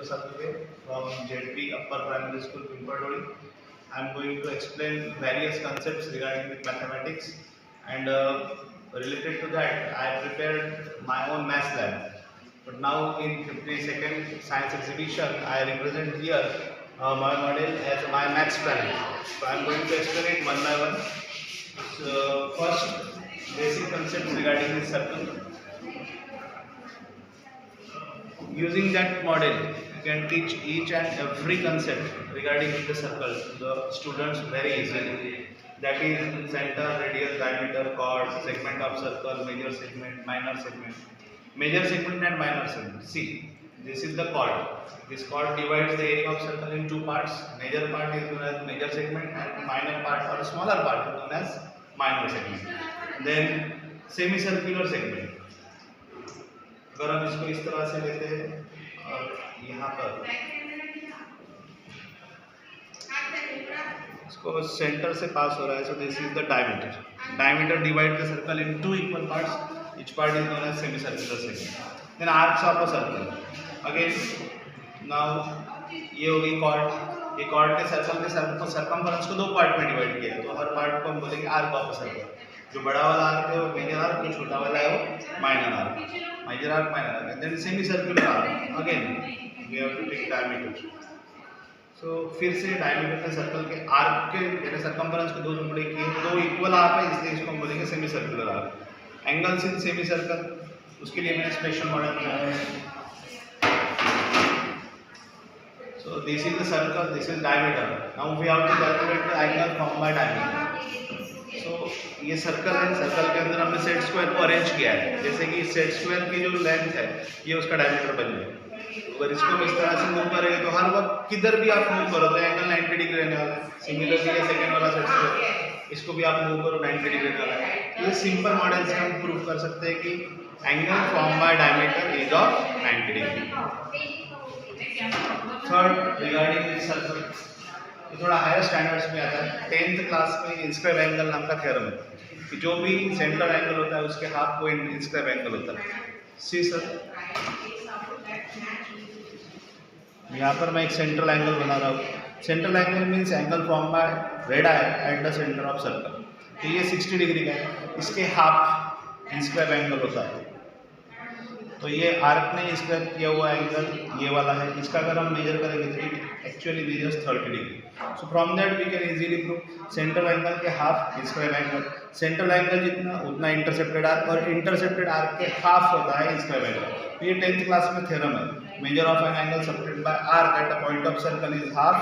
Satpathy from JP Upper Primary School, Pimpardoli. I am going to explain various concepts regarding with mathematics, and related to that, I prepared my own math lab. But now in 52nd science exhibition, I represent here my model as my maths planet. So I am going to explain it one by one. So first, basic concepts regarding this circle. Using that model, you can teach each and every concept regarding the circle to the students very easily. That is center, radius, diameter, chord, segment of circle, major segment, minor segment. Major segment and minor segment. See, this is the chord. This chord divides the area of circle in two parts. Major part is known as major segment and minor part or smaller part is known as minor segment. Then semicircular segment. अगर हम इसको इस तरह से लेते हैं और यहाँ पर इसको सेंटर से पास हो रहा है, so this is the diameter. Diameter divides the circle in two equal parts. Each part is known as semicircular segment. Then arcs of a circle. Again, now ये होगी chord. ये chord के सर्कल के circumference को दो part में divide किया है, तो हर पार्ट को हम बोलेंगे arc of a circle. जो बड़ा वाला आर्क है वो मेजर आर्क, जो छोटा वाला है वो minor arc. Major arc, minor arc, and then semicircular arc. Again, we have to take diameter. So फिर से diameter के सर्कल के आर्क के यानी सर्कम्फरेंस को दो टुकड़े किए, दो इक्वल आर्क है इसलिए इसको हम बोलेंगे सेमीसर्कुलर आर्क. एंगल्स इन सेमीसर्कल, उसके लिए मैंने स्पेशल मॉडल बनाया है. So this is the circle, this is diameter. Now we have to calculate the angle formed by diameter. So ये सर्कल है, सर्कल के अंदर हमने सेट स्क्वायर को अरेंज किया है. जैसे कि सेट स्क्वायर की जो लेंथ है ये उसका डायमीटर बन जाएगा. अगर इसको इस तरह से मूव करेंगे तो हर वक्त किधर भी आप मूव करो तो एंगल 90 डिग्री रहने वाला है. सिमिलरली ये सेकंड वाला सेट स्क्वायर, इसको भी आप मूव करो 90 डिग्री रहने वाला है. ये सिंपल मॉडल से हम प्रूव कर सकते हैं कि angle form by diameter is of 90 degree. Third, regarding this circle, ये थोड़ा हायर स्टैंडर्ड्स में आता है. 10th क्लास में इंस्क्राइब एंगल नाम का थ्योरम है कि जो भी सेंटर एंगल होता है उसके हाफ को इंस्क्राइब एंगल होता है. सी सर, यहाँ पर मैं एक सेंट्रल एंगल बना रहा हूँ. Central angle means angle form by red I eight the centre of circle. तो ये 60 डिग्री का है, इसके हाफ इंस्क्राइब एंगल होता है. तो ये आर्क ने इंस्क्राइब किया हुआ एंगल ये वाला है. इसका अगर हम मेजर करेंगे तो it actually measures 30 degree. So from that we can easily prove central angle के half inscribe angle. Central angle जितना उतना इंटरसेप्टेड आर्क, और इंटरसेप्टेड आर्क के हाफ होता है इंस्क्राइब एंगल. तो ये 10th क्लास में थ्योरम है. Measure of an angle subtended by arc at the point of circle is half.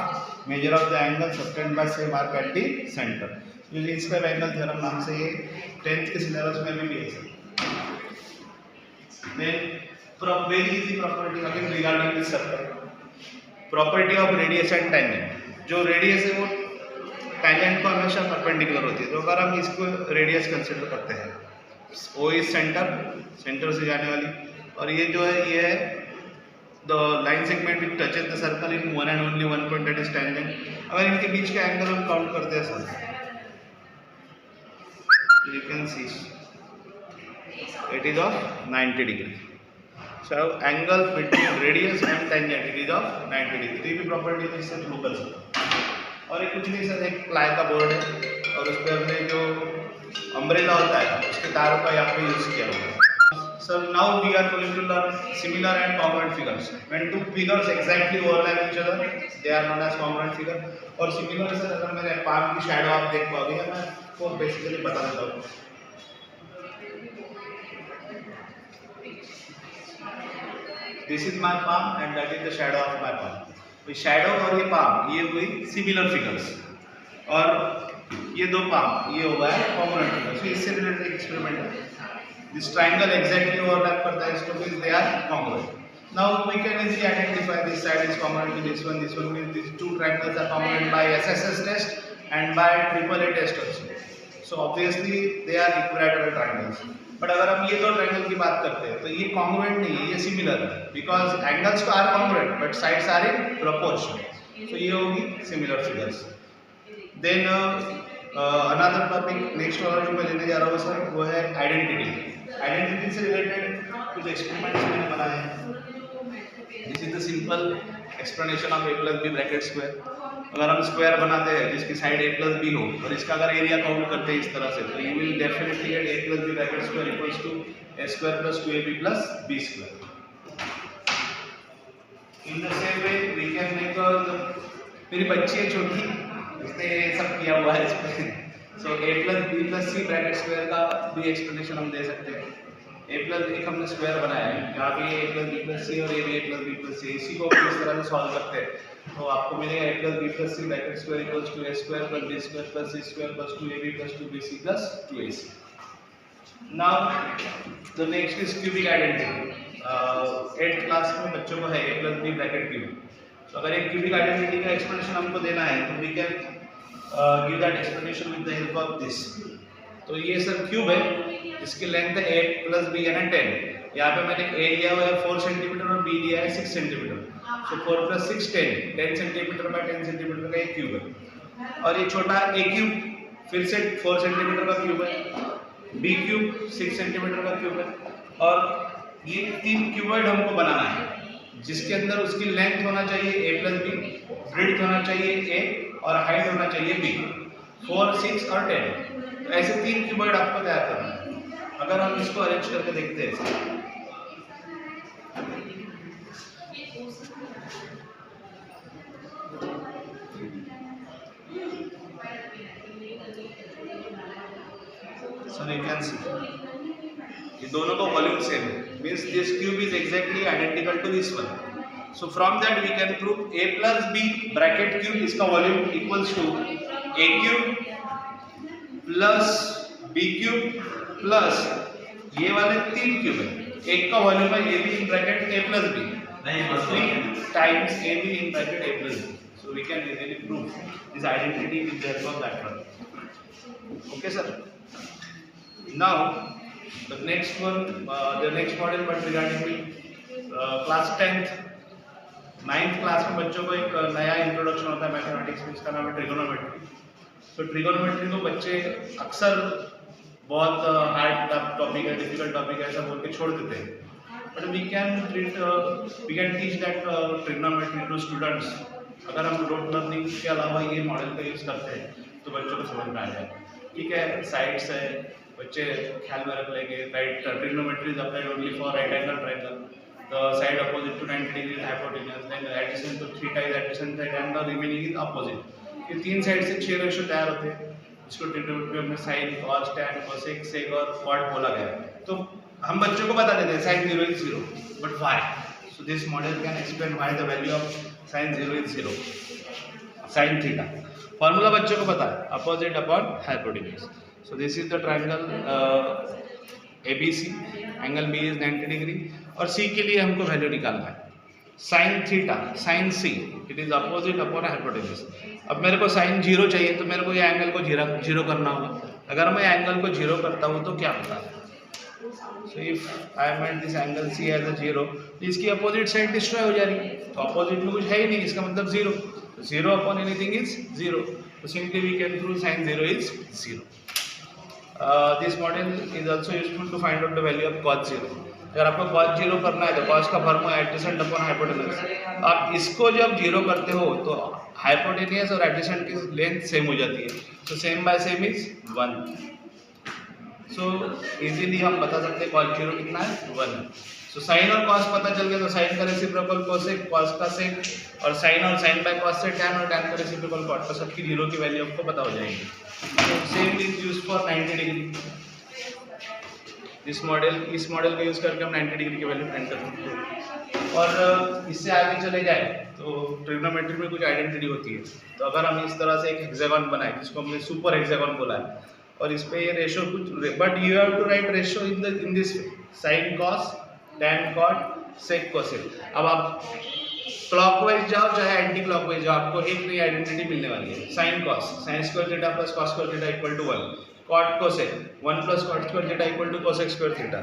Measure of the angle subtended by same arc at the centre. ये inscribe angle theorem नाम से ये 10th के syllabus में भी है. Then from very easy property again regarding this circle, property of radius and tangent. जो radius है वो tangent को हमेशा परपेंडिकुलर होती है. तो अगर हम इसको रेडियस कंसिडर करते हैं, O इज सेंटर, सेंटर से जाने वाली, और ये जो है ये है the line segment which touches the circle in one and only one point, that is tangent. अगर इनके बीच का एंगल हम काउंट करते हैं sir, you can see it is of 90 degree. So angle between radius and tangent it is of 90 degree. तो ये भी property है इससे प्रूव कर सकते हैं. और एक कुछ नहीं सर, एक प्लाई का बोर्ड है और उस पर हमने जो अम्ब्रेला होता है उसके तारों का यहाँ पे यूज किया हुआ है. Sir now we are going to learn similar and congruent figures. When two figures exactly overlap each other they are known as congruent figure. और सिमिलर सर अगर मेरे पाम की शैडो आप देख पाओगे, मैं आपको बेसिकली बता देता हूँ. This is my palm and that is the shadow of my palm. तो shadow और ये palm ये हुई similar figures, और ये दो palm ये होगा congruent figures. तो इससे रिलेटेड एक एक्सपेरिमेंट है. This triangle exactly overlap करता है इसको, means they are congruent. Now we can easily identify this side is congruent to this one means these two triangles are congruent by SSS test and by AAA test also. So obviously they are equilateral triangles. But अगर हम ये दो triangle की बात करते हैं तो ये कॉन्ग्रुएंट नहीं है, ये सिमिलर है, because angles are congruent but sides are in proportion. तो ये होगी similar figures. Then another topic next वाला जो मैं लेने जा रहा हूँ सर वो है आइडेंटिटी. आइडेंटिटी से रिलेटेड कुछ एक्सपेरिमेंट्स मैंने बनाए हैं. This is the simple explanation of a plus b bracket square. अगर हम स्क्वायर बनाते हैं जिसकी साइड a plus b हो और इसका अगर एरिया काउंट करते हैं इस तरह से, तो you will definitely get a plus b bracket square equals to a square plus 2ab plus b square. In the same way we can make मेरी बच्ची है छोटी, उसने ये सब किया हुआ है इसमें, सो a plus b plus c bracket square का भी एक्सप्लेनेशन हम दे सकते हैं। a plus एक हमने स्क्वायर बनाया है, यहाँ भी a plus b plus c और ये भी a plus b plus c, इसी को हम इस तरह से सॉल्व करते हैं तो आपको मिलेगा a plus b plus c bracket square equals to a square plus b square plus c square plus 2ab plus 2bc plus 2ac। Now the next is cubic identity. 8th class में बच्चों को है a plus b bracket cube. तो अगर एक cubic identity का explanation हमको देना है तो we can give that explanation with the help of this. तो ये सर क्यूब है, इसकी लेंथ है 8 प्लस b यानी 10। यहाँ पे मैंने a लिया हुआ है 4 सेंटीमीटर और b लिया है 6 सेंटीमीटर, सो 4 प्लस 6 10 सेंटीमीटर बाय 10 सेंटीमीटर का एक क्यूब है। और ये छोटा a क्यूब फिर से 4 सेंटीमीटर का क्यूब है, b क्यूब 6 सेंटीमीटर का क्यूब है। और ये 3 क्यूबॉइड हमको बनाना है जिसके अंदर उसकी लेंथ होना चाहिए a प्लस b, ब्रेड्थ होना चाहिए a और हाइट होना चाहिए b, 4 6 और 10। तो ऐसे 3 क्यूबॉइड आपको तैयार करना है। अगर हम इसको अरेंज करके देखते हैं सो यू कैन सी ये दोनों का वॉल्यूम सेम है, means this cube is exactly identical to this one. So from that we can prove a plus b bracket cube इसका volume equals to a cube plus b cube plus ये वाले 3 cube है, एक का volume है a b in bracket a plus b, नहीं 3 times a b in bracket a plus b। So we can easily prove this identity with the help of that one. Okay sir, now the next one the next model but regarding class 10th 9th class में बच्चों को एक नया introduction होता है mathematics में, इसका नाम है ट्रिगोनोमेट्री। तो ट्रिगोनोमेट्री को बच्चे अक्सर बहुत हार्ड टॉपिक है, डिफिकल्ट टॉपिक है ऐसा बोल के छोड़ देते हैं, but we can teach that trigonometry to students. अगर हम रोट लर्निंग के अलावा ये मॉडल का यूज़ करते हैं तो बच्चों को समझ में आ जाए। ठीक है, साइड्स है, बच्चे ख्याल में रख लेंगे। Right, trigonometry is applied only for right angle triangle, the side opposite to 90 degree is hypotenuse, then addition to theta is addition side and the remaining is opposite. ये 3 साइड से 6 रेशियो तैयार होते हैं, इसको ट्रिगोनोमेट्री में sign, cos, tan, cosec, सेक और cot बोला गया है। तो हम बच्चों को बता देते हैं sine 0 is 0, but why? So this model can explain why the value of sine 0 is 0, sine theta. Formula बच्चों को पता है, opposite upon hypotenuse. So this is the triangle ABC, angle B is 90 degree और C के लिए हमको value निकालना है sin theta, sin C, it is opposite upon hypotenuse. अब मेरे को sin 0 चाहिए तो मेरे को ये एंगल को जीरो करना होगा। अगर मैं एंगल को 0 करता हूँ तो क्या होता है? So if I meant this angle C as a 0, इसकी अपोजिट साइड डिस्ट्रॉय हो जा रही है, तो अपोजिट में कुछ है ही नहीं, इसका मतलब 0, 0 अपॉन एनीथिंग इज 0। तो simply we can prove sin 0 is 0। This model is also useful to find out the value of cos 0। अगर आपको cos 0 करना है तो cos का फॉर्मूला एडजेसेंट अपॉन हाइपोटेन्यूज। आप इसको जब 0 करते हो तो हाइपोटेन्यूज और एडजेसेंट की लेंथ सेम हो जाती है, तो same by same is 1। So easily हम बता सकते हैं cos 0 कितना है, 1 है। सो साइन और cos पता चल गया तो साइन का रेसिप्रोकल कोसेक, cos का सेक, और साइन बाय cos से tan और tan का रेसिप्रोकल cot, तो सबकी 0 की वैल्यू आपको पता हो जाएगी। Same is used for 90 degree. इस मॉडल का यूज करके हम 90 डिग्री की वैल्यू फाइंड कर सकते हैं। और इससे आगे चले जाए तो ट्रिग्नोमेट्री में कुछ आइडेंटिटी होती है। तो अगर हम इस तरह से एक हेक्सागन बनाए जिसको हमने सुपर हेक्सागन बोला है, और इस पे ये रेशो कुछ, but you have to write ratio in this sine cos, tan cot, sec cosec. अब आप क्लॉकवाइज जाओ चाहे एंटी क्लॉकवाइज जाओ, आपको एक नई आइडेंटिटी मिलने वाली है। Sine cos, sine square theta plus cos square theta equal to 1। Cot cosec, 1 plus cot square theta equal to cosec square theta.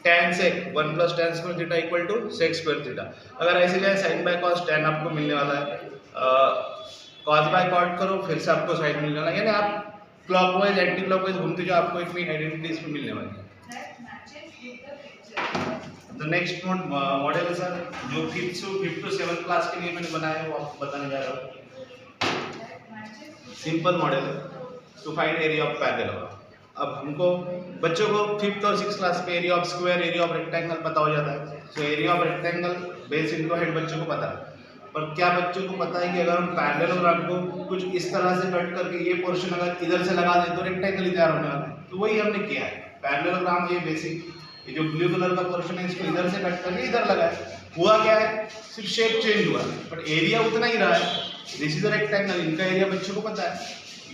Tan sec, 1 plus tan square theta equal to sec square theta. अगर ऐसे जाए sign by cos tan आपको मिलने वाला है, cos bye cot करो फिर से आपको साइन मिलने वाला है, यानी आप क्लॉकवाइज एंटी क्लॉकवाइज घूमते जाओ, आपको एक नई आइडेंटिटी इसमें मिलने वाली है। द नेक्स्ट मॉडल है सर जो 5th to 7th क्लास के लिए मैंने बनाया है वो आपको बताने जा रहा हूँ। सिंपल मॉडल है to find area of parallelogram. अब हमको बच्चों को 5th और 6th क्लास में area of square, area of rectangle पता हो जाता है। So area of rectangle base into height बच्चों को पता है, पर क्या बच्चों को पता है कि अगर हम पैरेललोग्राम को कुछ इस तरह से कट करके ये पोर्शन अगर इधर से लगा दें तो रेक्टेंगल ही तैयार होने वाला है। तो वही हमने किया है। पैरेललोग्राम ये बेसिक ये जो ब्लू कलर का पोर्शन है इसको इधर से कट करके इधर लगाए। हुआ क्या है, सिर्फ शेप चेंज हुआ है बट एरिया उतना ही रहा है। दिस इज अ रेक्टेंगल, इनका एरिया बच्चों को पता है।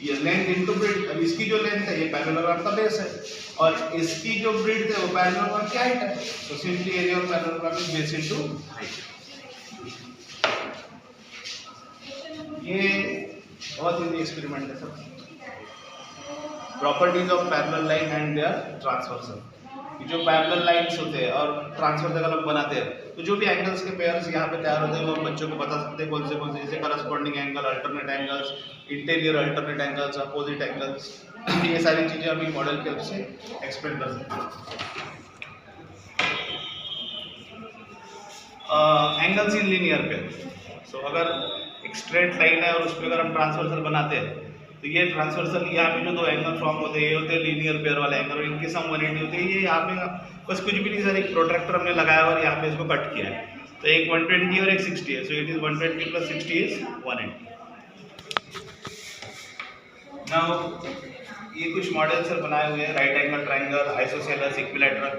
ये लेंथ इनटू ब्रेड्थ, अब इसकी जो लेंथ है ये पैरेललोग्राम का बेस है और इसकी जो ब्रेड्थ है वो पैरेललोग्राम की हाइट है। तो simply area of parallelogram is base into height. ये बहुत इजी एक्सपेरिमेंट है सब। Properties of parallel line and their transversal. जो पैरेलल लाइंस होते हैं और ट्रांसवर्सल हम बनाते हैं तो जो भी एंगल्स के पेयर्स यहाँ पे तैयार होते हैं वो हम बच्चों को बता सकते हैं कौन से जैसे corresponding angle, alternate angles, interior alternate angles, opposite angles, ये सारी चीजें हम मॉडल के हेल्प से एक्सप्लेन कर सकते हैं। Angles in linear pair. So अगर एक स्ट्रेट लाइन है और उस पर अगर हम ट्रांसवर्सल बनाते हैं तो ये ट्रांसवर्सल यहाँ पे जो दो एंगल फॉर्म होते हैं ये होते हैं लीनियर पेयर वाले एंगल और इनकी सम 180 होती है। ये यहाँ पे बस कुछ भी नहीं सर, एक प्रोट्रैक्टर हमने लगाया और यहाँ पे इसको कट किया है। तो एक 120 और एक 60 है। So it is 120 plus 60 is 180। Now ये कुछ मॉडल सर बनाए हुए हैं, right angle triangle, isosceles, equilateral.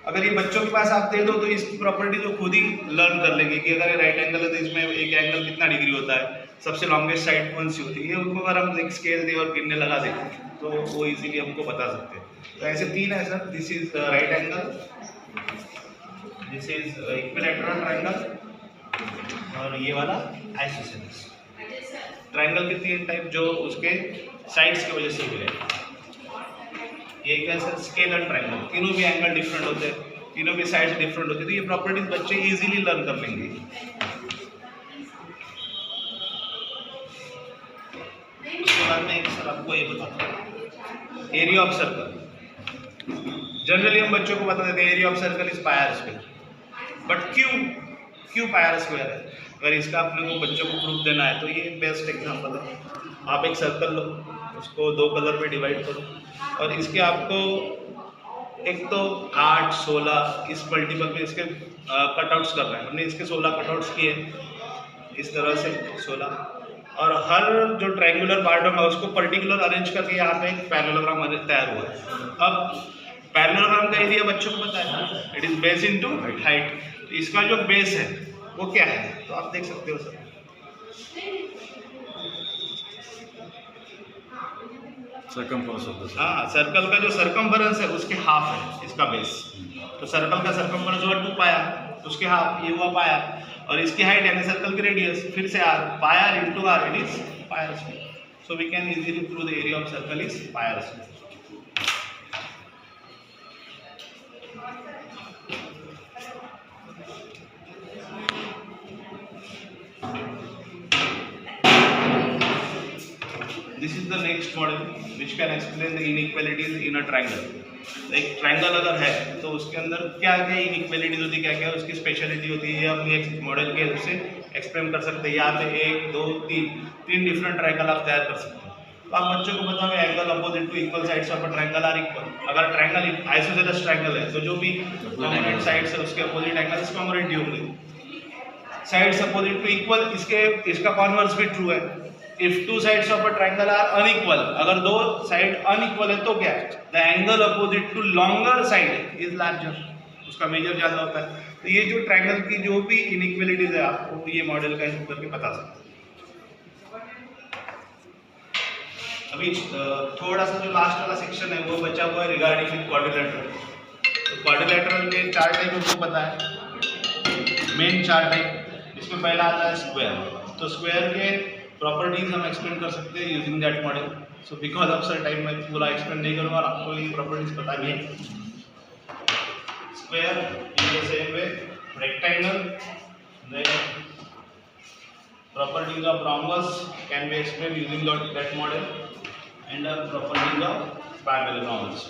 अगर ये बच्चों के पास आप दे दो तो इसकी प्रॉपर्टी जो खुद ही लर्न कर लेंगे कि अगर ये राइट एंगल है तो इसमें एक एंगल कितना डिग्री होता है, सबसे लॉन्गेस्ट साइड कौन सी होती है, ये उनको अगर हम एक स्केल दे और गिनने लगा दें तो वो इजीली हमको बता सकते हैं। तो ऐसे 3 है sir, this is right angle, this is equilateral triangle और ये वाला आइसोसेलेस। ट्राइंगल के 3 टाइप जो उसके साइड्स की वजह से मिले। ये क्या सर, स्केल एंड ट्राइंगल, तीनों भी एंगल डिफरेंट होते हैं, तीनों भी साइड्स डिफरेंट होती है। तो ये प्रॉपर्टीज बच्चे इजीली लर्न कर लेंगे। उसके बाद में एक सर आपको ये बताता हूँ, एरिया ऑफ सर्कल। जनरली हम बच्चों को बता देते हैं area of circle is pi r square, but क्यों पायर स्क्वायर है? अगर इसका आप लोगों को बच्चों को प्रूफ देना है तो ये बेस्ट एग्जांपल है। आप एक सर्कल लो, उसको 2 कलर में डिवाइड करो और इसके आपको एक तो 8, 16 इस मल्टीपल में इसके कटआउट्स कर रहे हैं। हमने इसके 16 कटआउट्स किए इस तरह से 16, और हर जो ट्रायंगुलर पार्ट होगा उसको पर्टिकुलर अरेंज करके यहाँ पे एक पैरेललोग्राम तैयार हुआ है। अब पैरेललोग्राम का एरिया बच्चों को पता है, it is base into height. तो इसका जो बेस है वो क्या है, तो आप देख सकते हो सर, हाँ, सर्कल का जो सर्कम्फरेंस है उसके हाफ है इसका बेस। तो सर्कल का सर्कम्फरेंस हुआ 2 पाया, उसके हाफ ये हुआ पाया, और इसकी हाइट यानी सर्कल की रेडियस फिर से r, pi r into r, it is pi r square. So we can easily prove the area of circle is pi r square. This is the next model which can explain the inequalities in a triangle. एक triangle अगर है तो उसके अंदर क्या क्या inequalities होती है, क्या क्या उसकी स्पेशलिटी होती है, ये हम एक मॉडल के हेल्प से एक्सप्लेन कर सकते हैं। यहाँ पे 1, 2, 3 डिफरेंट ट्रायंगल आप तैयार कर सकते हैं। तो आप बच्चों को बताओ angle opposite to equal sides of a triangle are equal. अगर ट्रायंगल आइसोसेलेस ट्रायंगल है तो जो भी कॉम्पोनेंट साइड्स है उसके अपोजिट एंगल्स कॉन्ग्रुएंट होंगे। साइड्स अपोजिट टू इक्वल, इसका कॉन्वर्स भी ट्रू है। If 2 sides of a triangle are unequal, अगर 2 साइड अनइक्वल है तो क्या है, the angle opposite to longer side is larger, उसका मेजर ज़्यादा होता है। तो ये जो ट्रायंगल की जो भी इनइक्वालिटीज है आपको ये मॉडल का यूज करके बता सकते हैं। अभी थोड़ा सा जो लास्ट वाला सेक्शन है वो बचा हुआ है रिगार्डिंग विद क्वाड्रिलेटरल। तो क्वाड्रिलेटरल के 4 टाइप हमको पता है, मेन 4 टाइप। इसमें पहला आता है स्क्वायर। तो स्क्वायर के प्रॉपर्टीज हम एक्सप्लेन कर सकते हैं using that model. So because of sir time मैं पूरा एक्सप्लेन नहीं करूँगा और आपको ये प्रॉपर्टीज पता भी है। Square in the same way, rectangle, then properties of rhombus can be explain using that model, and properties of parallelogram also.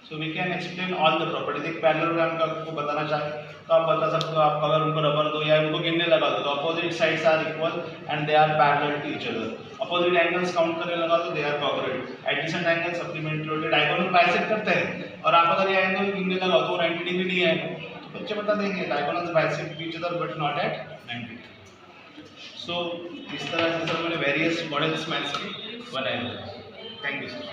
So we can explain all the properties. एक पैरेललोग्राम का आपको बताना चाहे तो आप बता सकते हो, आप अगर उनको रबर दो या उनको गिनने लगा दो तो opposite sides are equal and they are parallel to each other. Opposite angles count करने लगा तो they are congruent. Adjacent angle supplementary होते हैं, डायगोनल बाइसेक्ट करते हैं और आप अगर ये एंगल गिनने लगा तो 90 डिग्री नहीं है तो बच्चे बता देंगे diagonals bisect each other but not at 90। सो इस तरह से सर मैंने वेरियस मॉडल्स मैथ्स के बनाए हुए हैं। Thank you sir.